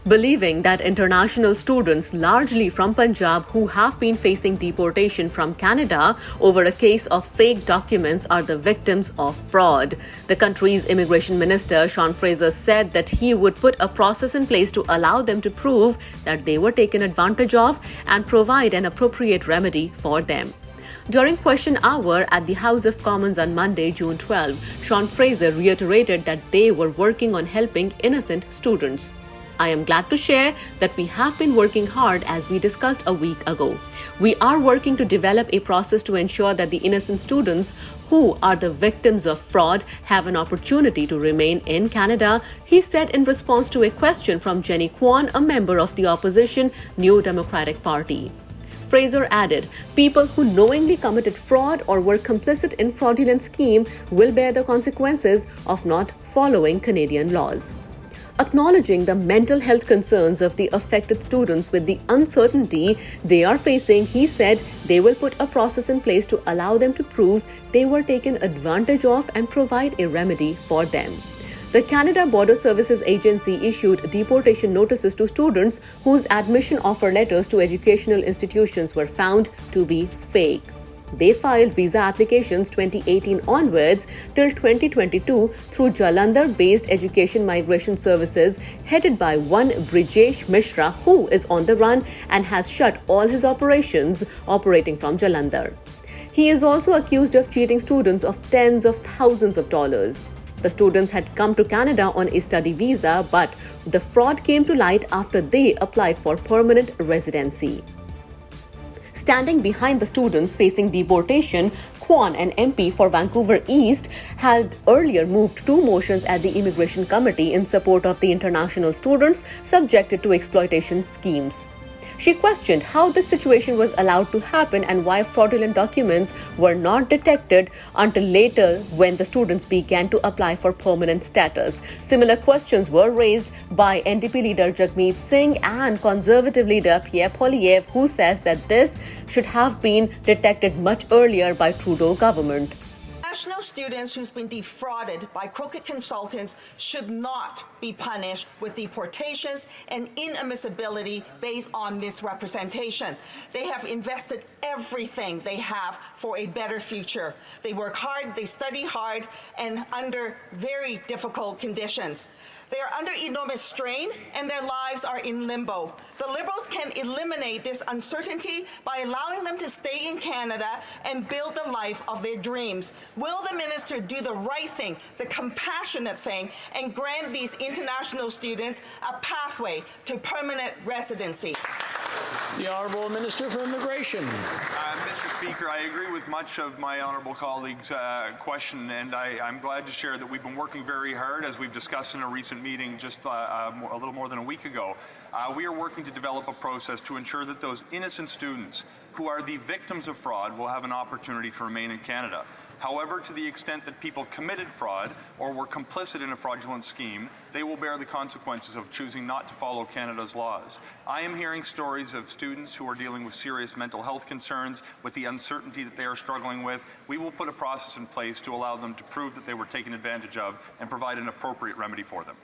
believing that international students, largely from Punjab, who have been facing deportation from Canada over a case of fake documents, are the victims of fraud. The country's immigration minister, Fraser, said that he would put a process in place to allow them to prove that they were taken advantage of and provide an appropriate remedy for them. During question hour at the House of Commons on Monday, June 12, Fraser reiterated that they were working on helping innocent students. I am glad to share that we have been working hard as we discussed a week ago. We are working to develop a process to ensure that the innocent students who are the victims of fraud have an opportunity to remain in Canada, he said in response to a question from Jenny Kwan, a member of the opposition New Democratic Party. Fraser added, people who knowingly committed fraud or were complicit in fraudulent scheme will bear the consequences of not following Canadian laws. Acknowledging the mental health concerns of the affected students with the uncertainty they are facing, he said they will put a process in place to allow them to prove they were taken advantage of and provide a remedy for them. The Canada Border Services Agency issued deportation notices to students whose admission offer letters to educational institutions were found to be fake. They filed visa applications 2018 onwards till 2022 through Jalandhar-based Education Migration Services headed by one Brijesh Mishra, who is on the run and has shut all his operations operating from Jalandhar. He is also accused of cheating students of tens of thousands of dollars. The students had come to Canada on a study visa, but the fraud came to light after they applied for permanent residency. Standing behind the students facing deportation, Kwan, an MP for Vancouver East, had earlier moved two motions at the Immigration Committee in support of the international students subjected to exploitation schemes. She questioned how this situation was allowed to happen and why fraudulent documents were not detected until later when the students began to apply for permanent status. Similar questions were raised by NDP leader Jagmeet Singh and Conservative leader Pierre Poilievre, who says that this should have been detected much earlier by Trudeau government. International students who's been defrauded by crooked consultants should not be punished with deportations and inadmissibility based on misrepresentation. They have invested everything they have for a better future. They work hard, they study hard, and under very difficult conditions. They are under enormous strain and their lives are in limbo. The Liberals can eliminate this uncertainty by allowing them to stay in Canada and build the life of their dreams. Will the minister do the right thing, the compassionate thing, and grant these international students a pathway to permanent residency? The Honourable Minister for Immigration. Mr. Speaker, I agree with much of my honourable colleague's question, and I'm glad to share that we've been working very hard, as we've discussed in a recent meeting just a little more than a week ago. We are working to develop a process to ensure that those innocent students who are the victims of fraud will have an opportunity to remain in Canada. However, to the extent that people committed fraud or were complicit in a fraudulent scheme, they will bear the consequences of choosing not to follow Canada's laws. I am hearing stories of students who are dealing with serious mental health concerns, with the uncertainty that they are struggling with. We will put a process in place to allow them to prove that they were taken advantage of and provide an appropriate remedy for them.